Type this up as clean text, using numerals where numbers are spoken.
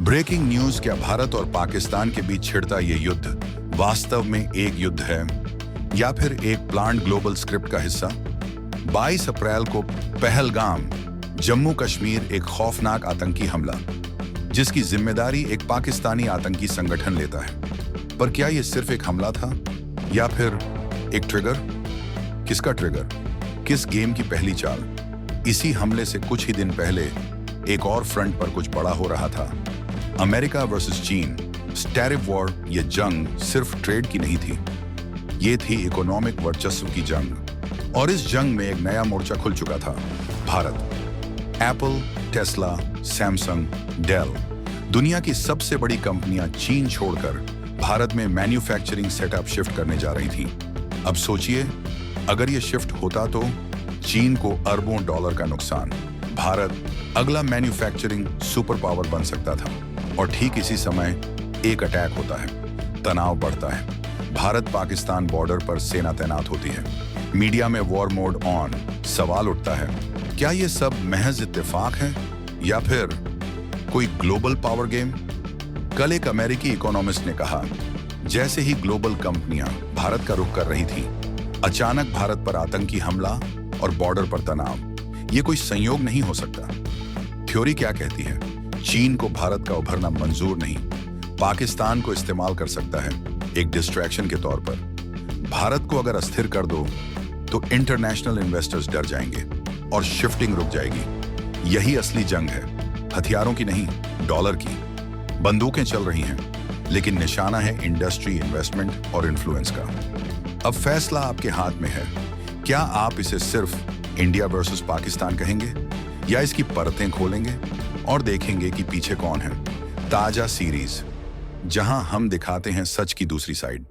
Breaking news, क्या भारत और पाकिस्तान के बीच छिड़ता ये युद्ध वास्तव में एक युद्ध है या फिर एक प्लान्ड ग्लोबल स्क्रिप्ट का हिस्सा? 22 अप्रैल को पहलगाम, जम्मू कश्मीर, एक खौफनाक आतंकी हमला जिसकी जिम्मेदारी एक पाकिस्तानी आतंकी संगठन लेता है। पर क्या यह सिर्फ एक हमला था या फिर एक ट्रिगर? किसका ट्रिगर? किस गेम की पहली चाल? इसी हमले से कुछ ही दिन पहले एक और फ्रंट पर कुछ बड़ा हो रहा था। अमेरिका वर्सेस चीन टैरिफ वॉर। यह जंग सिर्फ ट्रेड की नहीं थी, ये थी इकोनॉमिक वर्चस्व की जंग। और इस जंग में एक नया मोर्चा खुल चुका था, Bharat. Apple, Tesla, Samsung, Dell, दुनिया की सबसे बड़ी कंपनियां चीन छोड़कर भारत में मैन्युफैक्चरिंग सेटअप शिफ्ट करने जा रही थी। अब सोचिए, अगर यह शिफ्ट होता तो चीन को अरबों डॉलर का नुकसान। भारत अगला मैन्युफैक्चरिंग सुपर पावर बन सकता था। और ठीक इसी समय एक अटैक होता है, तनाव बढ़ता है। भारत पाकिस्तान बॉर्डर पर सेना तैनात होती है, मीडिया में वॉर मोड ऑन। सवाल उठता है, क्या ये सब महज इत्तेफाक है या फिर कोई ग्लोबल पावर गेम? कल एक अमेरिकी इकोनॉमिस्ट ने कहा, जैसे ही ग्लोबल कंपनियां भारत का रुख कर रही थी, अचानक भारत पर आतंकी हमला और बॉर्डर पर तनाव। ये कोई संयोग नहीं हो सकता। थ्योरी क्या कहती है? चीन को भारत का उभरना मंजूर नहीं, पाकिस्तान को इस्तेमाल कर सकता है एक डिस्ट्रैक्शन के तौर पर। भारत को अगर अस्थिर कर दो तो इंटरनेशनल इन्वेस्टर्स डर जाएंगे और शिफ्टिंग रुक जाएगी। यही असली जंग है, हथियारों की नहीं, डॉलर की। बंदूकें चल रही हैं, लेकिन निशाना है इंडस्ट्री, इन्वेस्टमेंट और इन्फ्लुएंस का। अब फैसला आपके हाथ में है। क्या आप इसे सिर्फ इंडिया वर्सेस पाकिस्तान कहेंगे या इसकी परतें खोलेंगे और देखेंगे कि पीछे कौन है? ताजा सीरीज, जहां हम दिखाते हैं सच की दूसरी साइड।